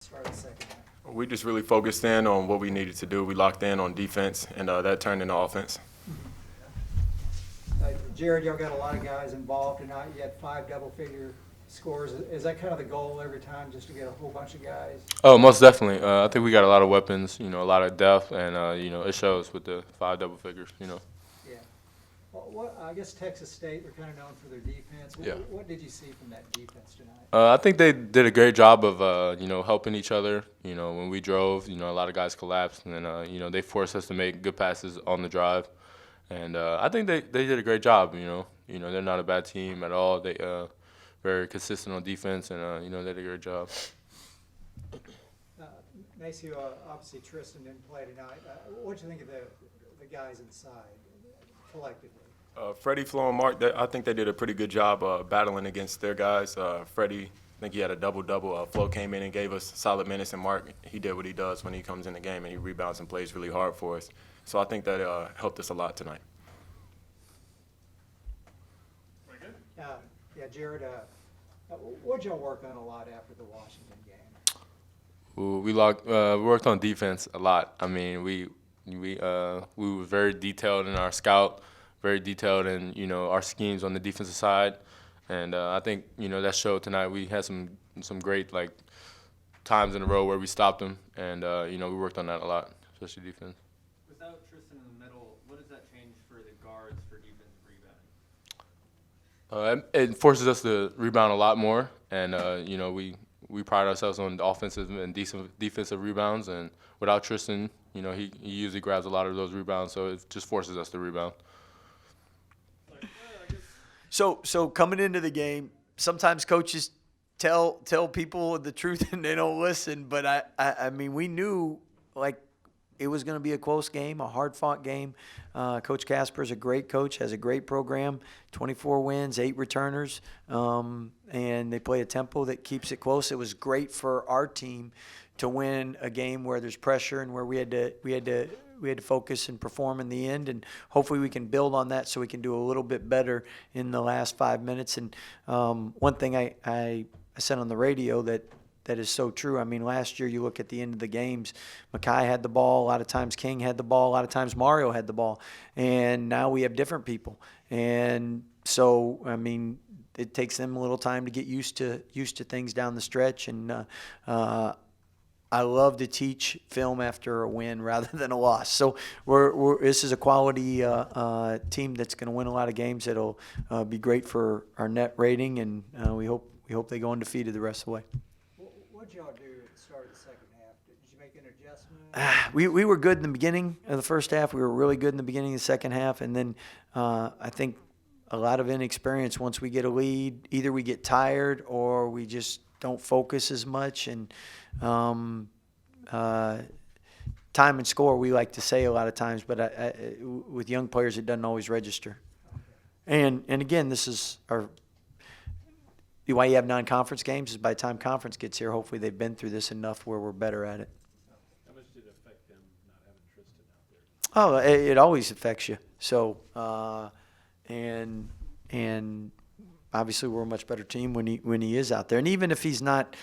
Start the second half. We just really focused in on what we needed to do. We locked in on defense, and that turned into offense. Jared, y'all got a lot of guys involved tonight. You had 5 double-figure scores. Is that kind of the goal every time, just to get a whole bunch of guys? Oh, most definitely. I think we got a lot of weapons, a lot of depth, and, it shows with the 5 double figures, Yeah. Well, I guess Texas State, they're kind of known for their defense. Yeah. What did you see from that defense tonight? I think they did a great job of, helping each other. When we drove, a lot of guys collapsed, and then, they forced us to make good passes on the drive. And I think they did a great job, they're not a bad team at all. They very consistent on defense, and, they did a great job. Maceo, obviously Tristan didn't play tonight. What do you think of the guys inside collectively? Freddie, Flo, and Mark, I think they did a pretty good job battling against their guys. Freddie, I think he had a double-double. Flo came in and gave us solid minutes, and Mark, he did what he does when he comes in the game, and he rebounds and plays really hard for us. So I think that helped us a lot tonight. Very good. Yeah, Jared, what'd y'all work on a lot after the Washington game? We worked on defense a lot. I mean, we were very detailed in our scout, very detailed in our schemes on the defensive side, and I think that showed tonight. We had some great times in a row where we stopped them, and we worked on that a lot, especially defense. Without Tristan in the middle, what does that change for the guards for defensive rebounding? It forces us to rebound a lot more, and we pride ourselves on offensive and defensive rebounds. And without Tristan, he usually grabs a lot of those rebounds, so it just forces us to rebound. So coming into the game, sometimes coaches tell people the truth and they don't listen. But I mean, we knew it was going to be a close game, a hard-fought game. Coach Casper's a great coach, has a great program, 24 wins, 8 returners, and they play a tempo that keeps it close. It was great for our team to win a game where there's pressure and where we had to focus and perform in the end, and hopefully we can build on that so we can do a little bit better in the last 5 minutes. And one thing I said on the radio that is so true. I mean, last year you look at the end of the games, Makai had the ball, a lot of times King had the ball, a lot of times Mario had the ball, and now we have different people. And so, I mean, it takes them a little time to get used to things down the stretch. And I love to teach film after a win rather than a loss. So this is a quality team that's going to win a lot of games. That'll be great for our net rating, and we hope they go undefeated the rest of the way. What'd y'all do at the start of the second half? Did you make an adjustment? We were good in the beginning of the first half. We were really good in the beginning of the second half. And then I think a lot of inexperience. Once we get a lead, either we get tired or we just don't focus as much. And time and score, we like to say a lot of times. But with young players, it doesn't always register. And again, this is why you have non-conference games is by the time conference gets here, hopefully they've been through this enough where we're better at it. How much did it affect them not having Tristan out there? Oh, it always affects you. So, and obviously we're a much better team when he is out there. And even if he's not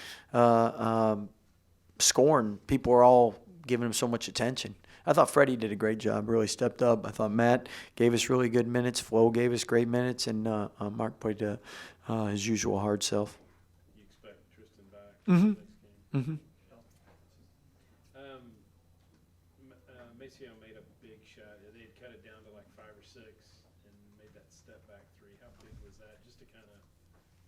scoring, people are all giving him so much attention. I thought Freddie did a great job, really stepped up. I thought Matt gave us really good minutes. Flo gave us great minutes, and Mark played his usual hard self. You expect Tristan back for the next game? Mm-hmm. Maceo made a big shot. They had cut it down to 5 or 6 and made that step back 3. How big was that? Just to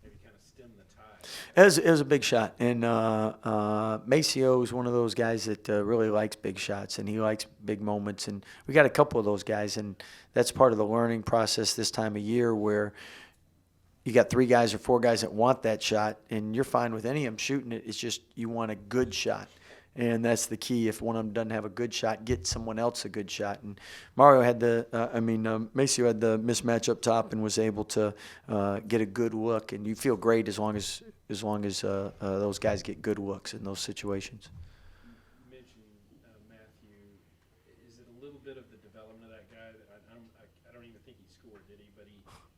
maybe stem the tide. It was a big shot, and Maceo is one of those guys that really likes big shots, and he likes big moments, and we got a couple of those guys, and that's part of the learning process this time of year where you got 3 guys or 4 guys that want that shot, and you're fine with any of them shooting it. It's just you want a good shot, and that's the key. If one of them doesn't have a good shot, get someone else a good shot. And Mario had Maceo had the mismatch up top and was able to get a good look, and you feel great as long as those guys get good looks in those situations. You mentioned Matthew. Is it a little bit of the development of that guy? I don't even think he scored, did he? But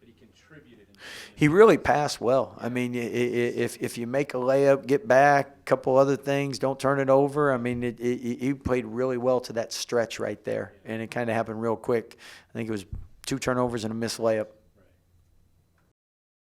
he can contributed. He really passed well. I mean, if you make a layup, get back, couple other things, don't turn it over. I mean, he played really well to that stretch right there, and it kind of happened real quick. I think it was 2 turnovers and a missed layup.